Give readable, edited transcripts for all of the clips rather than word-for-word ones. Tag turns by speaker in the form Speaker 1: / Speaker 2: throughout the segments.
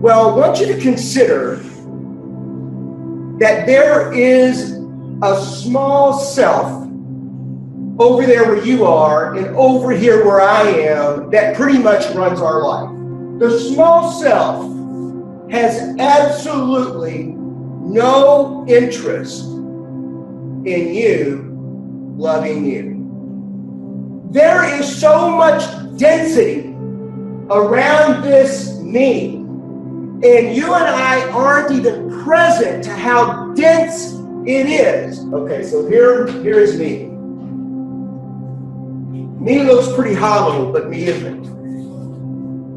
Speaker 1: Well, I want you to consider that there is a small self over there where you are and over here where I am that pretty much runs our life. The small self has absolutely no interest in you loving you. There is so much density around this me, and you and I aren't even present to how dense it is. Okay, so here is me. Me looks pretty hollow, but me isn't.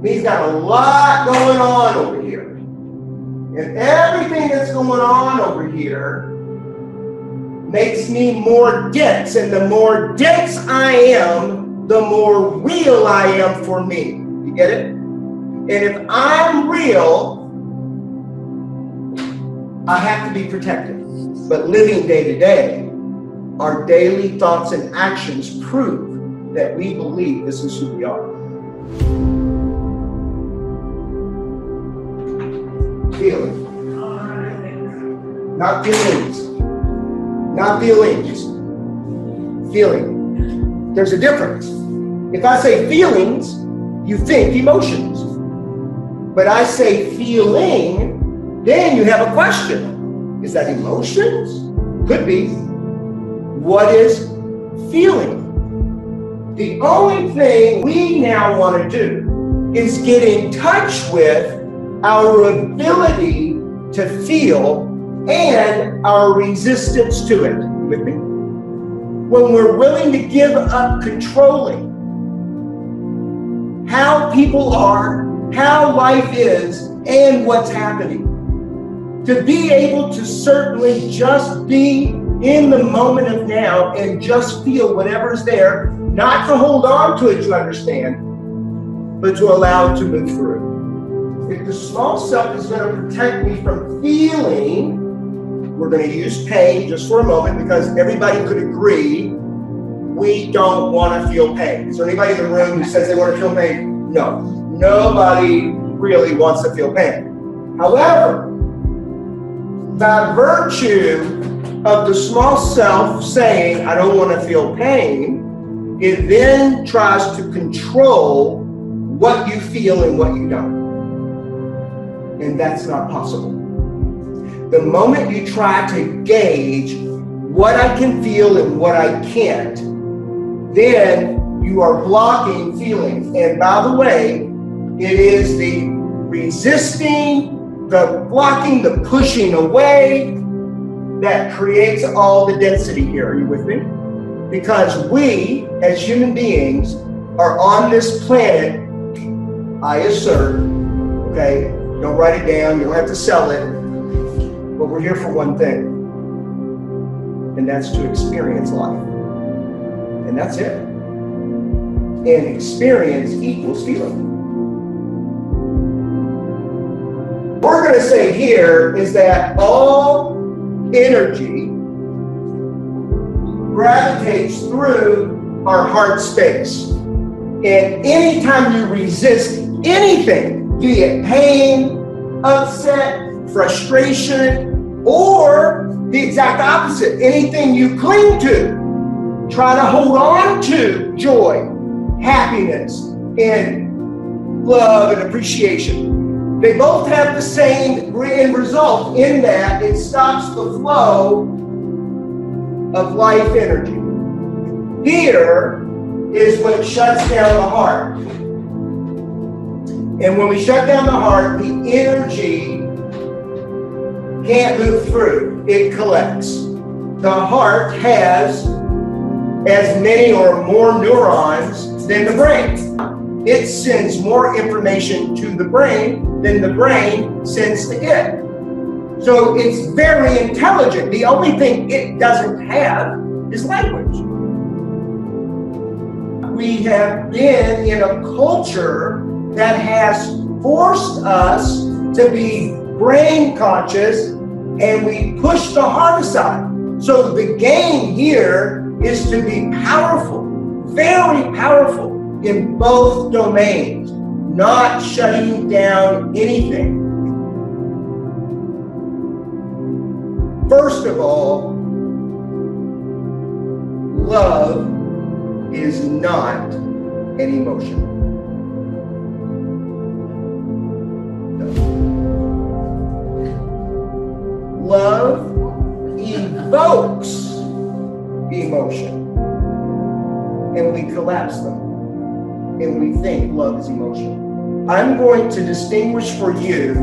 Speaker 1: Me's got a lot going on over here. And everything that's going on over here makes me more dense. And the more dense I am, the more real I am for me. You get it? And if I'm real, I have to be protected. But living day to day, our daily thoughts and actions prove that we believe this is who we are. Feeling. Not feelings. Not feelings. Feeling. There's a difference. If I say feelings, you think emotions. But I say feeling, then you have a question. Is that emotions? Could be. What is feeling? The only thing we now want to do is get in touch with our ability to feel and our resistance to it. With me? When we're willing to give up controlling how people are, how life is, and what's happening. To be able to certainly just be in the moment of now and just feel whatever's there, not to hold on to it, you understand, but to allow it to move through. If the small self is going to protect me from feeling, we're going to use pain just for a moment because everybody could agree we don't want to feel pain. Is there anybody in the room who says they want to feel pain? No. Nobody really wants to feel pain. However, by virtue of the small self saying, I don't want to feel pain, it then tries to control what you feel and what you don't. And that's not possible. The moment you try to gauge what I can feel and what I can't, then you are blocking feelings. And by the way, it is the resisting, the blocking, the pushing away that creates all the density here. Are you with me? Because we, as human beings, are on this planet, I assert, okay, don't write it down, you don't have to sell it, but we're here for one thing, and that's to experience life. And that's it. And experience equals feeling. What we're going to say here is that all energy gravitates through our heart space. And anytime you resist anything, be it pain, upset, frustration, or the exact opposite, anything you cling to, try to hold on to joy, happiness, and love and appreciation. They both have the same end result in that it stops the flow of life energy. Fear is when it shuts down the heart. And when we shut down the heart, the energy can't move through. It collects. The heart has as many or more neurons than the brain. It sends more information to the brain than the brain sends to it. So it's very intelligent. The only thing it doesn't have is language. We have been in a culture that has forced us to be brain conscious, and we push the heart aside. So the game here is to be powerful, very powerful in both domains, not shutting down anything. First of all, love is not an emotion. No. Love evokes emotion, and we collapse them, and we think love is emotion. I'm going to distinguish for you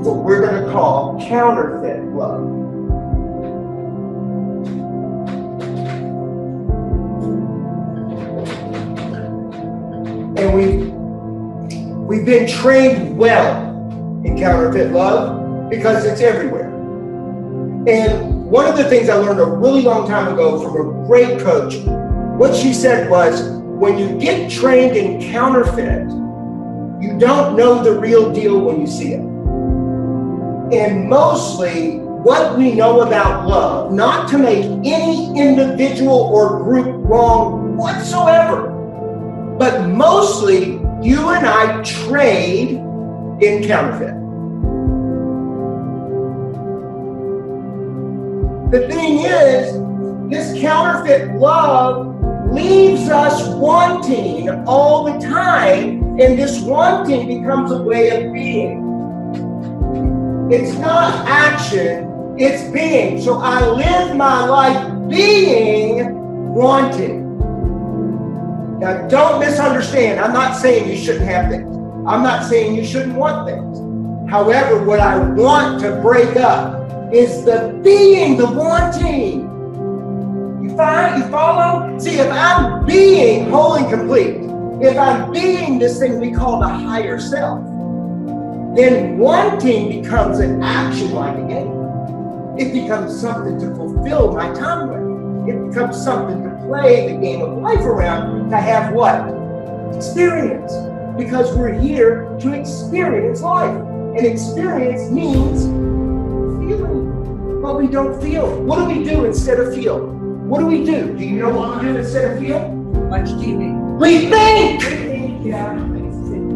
Speaker 1: what we're going to call counterfeit love. And we've been trained well in counterfeit love because it's everywhere. And one of the things I learned a really long time ago from a great coach, what she said was, when you get trained in counterfeit, you don't know the real deal when you see it. And mostly what we know about love, not to make any individual or group wrong whatsoever, but mostly you and I trade in counterfeit. The thing is, this counterfeit love leaves us wanting all the time, and this wanting becomes a way of being. It's not action, it's being. So I live my life being wanting. Now, don't misunderstand. I'm not saying you shouldn't have things. I'm not saying you shouldn't want things. However, what I want to break up is the being, the wanting. You follow? See, if I'm being whole and complete, if I'm being this thing we call the higher self, then wanting becomes an action like a game. It becomes something to fulfill my time with. It becomes something to play the game of life around, to have what? Experience. Because we're here to experience life. And experience means feeling. But we don't feel. What do we do instead of feel? What do we do? Do you know what we do instead of feel?
Speaker 2: Watch TV.
Speaker 1: We think!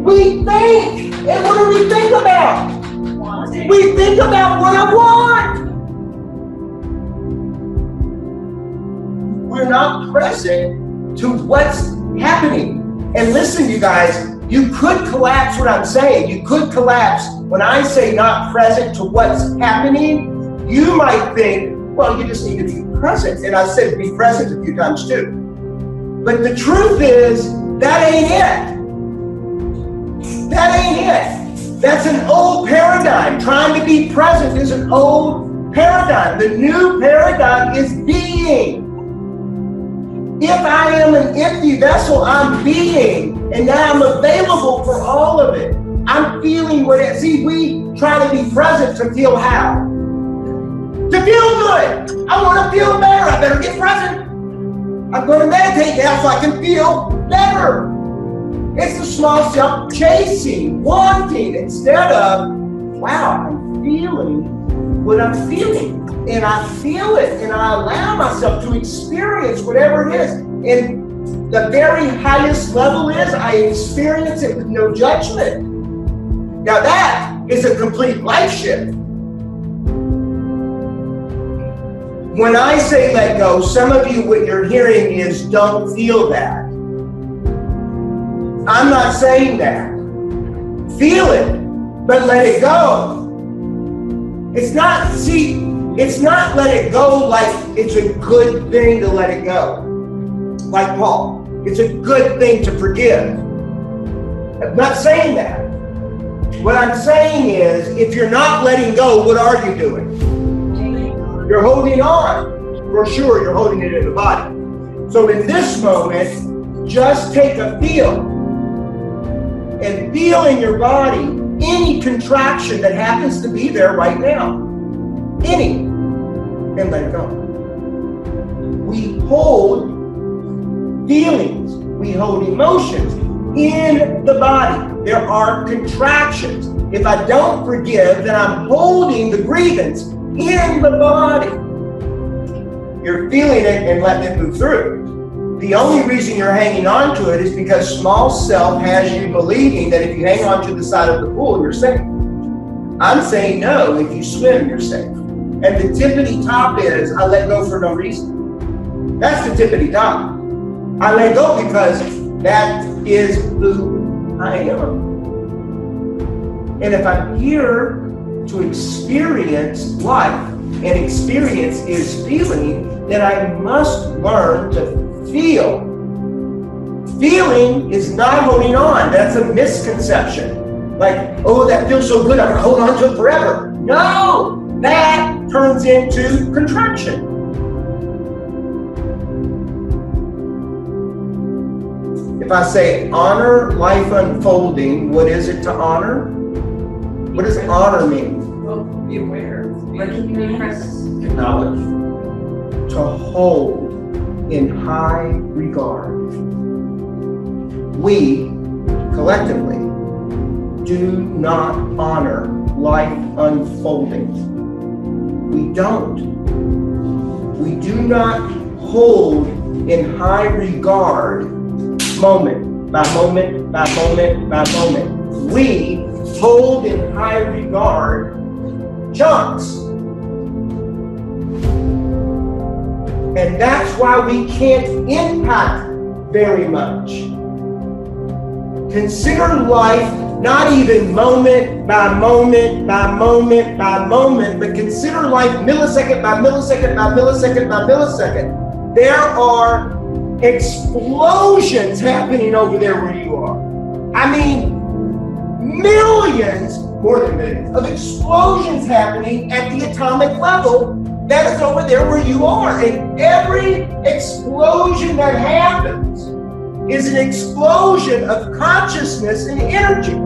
Speaker 1: We think! And what do we think about? We think about what I want! We're not present to what's happening. And listen, you guys, you could collapse what I'm saying. You could collapse when I say not present to what's happening. You might think, well, you just need to be present. And I said be present a few times too. But the truth is, that ain't it. That ain't it. That's an old paradigm. Trying to be present is an old paradigm. The new paradigm is being. If I am an empty vessel, I'm being, and now I'm available for all of it. I'm feeling what it is. See, we try to be present to feel how? To feel good. I want to feel better. I better get present. I'm going to meditate now so I can feel better. It's the small self chasing, wanting, instead of, wow, I'm feeling what I'm feeling. And I feel it, and I allow myself to experience whatever it is. And the very highest level is I experience it with no judgment. Now that is a complete life shift. When I say let go, some of you, what you're hearing is don't feel that. I'm not saying that. Feel it, but let it go. It's not let it go like it's a good thing to let it go. Like Paul, it's a good thing to forgive. I'm not saying that. What I'm saying is, if you're not letting go, what are you doing? You're holding on. For sure, you're holding it in the body. So in this moment, just take a feel. And feel in your body any contraction that happens to be there right now. Any. And let it go. We hold feelings. We hold emotions in the body. There are contractions. If I don't forgive, then I'm holding the grievance in the body. You're feeling it and letting it move through. The only reason you're hanging on to it is because small self has you believing that if you hang on to the side of the pool, you're safe. I'm saying no, if you swim, you're safe. And the tippity top is I let go for no reason. That's the tippity top. I let go because that is who I am. And if I'm here to experience life, and experience is feeling, then I must learn to feel. Feeling is not holding on. That's a misconception. Like, oh, that feels so good, I'm gonna hold on to it forever. No, that turns into contraction. If I say honor life unfolding, what is it to honor? What does honor mean?
Speaker 2: Well, be aware.
Speaker 1: Acknowledge. To hold in high regard. We, collectively, do not honor life unfolding. We don't. We do not hold in high regard moment by moment by moment by moment. We hold in high regard chunks. And that's why we can't impact very much. Consider life not even moment by moment by moment by moment, but consider life millisecond by millisecond by millisecond by millisecond. There are explosions happening over there where you are. I mean, millions, more than millions, of explosions happening at the atomic level that is over there where you are. And every explosion that happens is an explosion of consciousness and energy.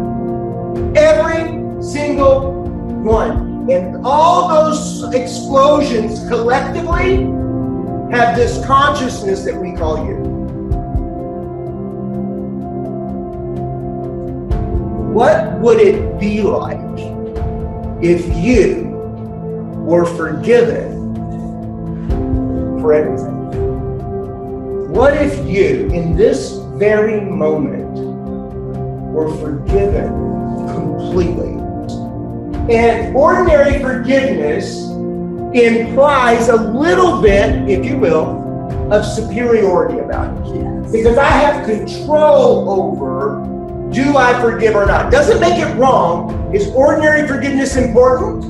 Speaker 1: Every single one. And all those explosions collectively have this consciousness that we call you. What would it be like if you were forgiven for everything? What if you, in this very moment, were forgiven completely? And ordinary forgiveness implies a little bit, if you will, of superiority about it. Yes. Because I have control over, do I forgive or not? Doesn't make it wrong. Is ordinary forgiveness important?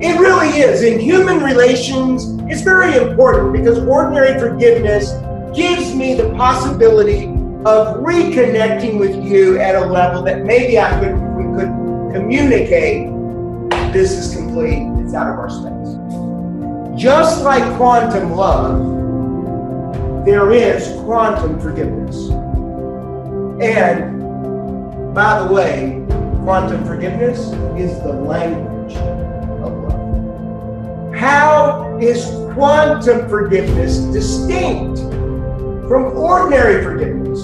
Speaker 1: It really is. In human relations, it's very important because ordinary forgiveness gives me the possibility of reconnecting with you at a level that maybe we could communicate. This is complete. It's out of our space. Just like quantum love, there is quantum forgiveness. And by the way, quantum forgiveness is the language of love. How is quantum forgiveness distinct from ordinary forgiveness?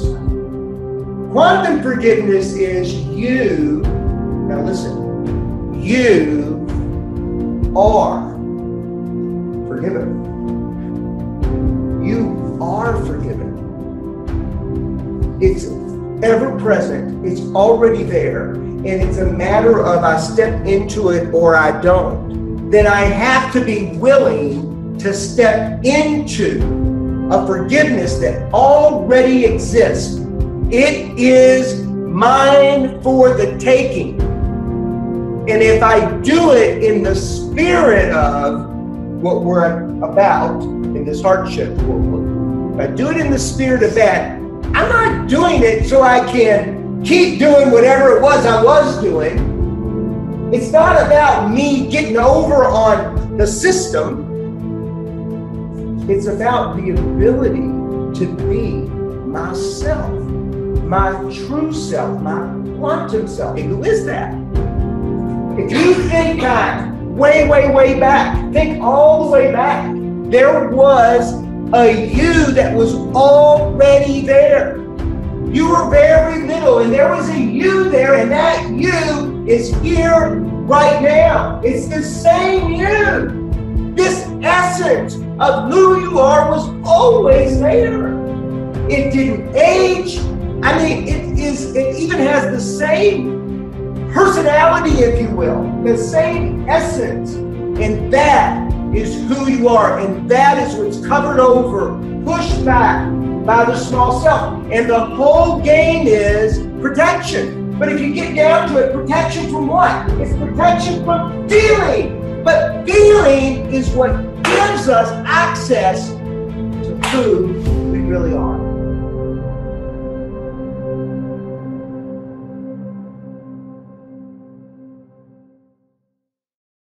Speaker 1: Quantum forgiveness is you, now listen, you are forgiven. You are forgiven. It's ever present, it's already there, and it's a matter of I step into it or I don't. Then I have to be willing to step into a forgiveness that already exists. It is mine for the taking. And if I do it in the spirit of what we're about in this hardship world, if I do it in the spirit of that, I'm not doing it so I can keep doing whatever it was I was doing. It's not about me getting over on the system. It's about the ability to be myself, my true self, my quantum self. And who is that? If you think back, way back, think all the way back, there was a you that was already there. You were very little and there was a you there, and that you is here right now. It's the same you. This essence of who you are was always there. It didn't age. I mean, it even has the same personality, if you will, the same essence. And that is who you are, and that is what's covered over, pushed back by the small self. And the whole game is protection. But if you get down to it, protection from what? It's protection from feeling. But feeling is what gives us access to who we really are.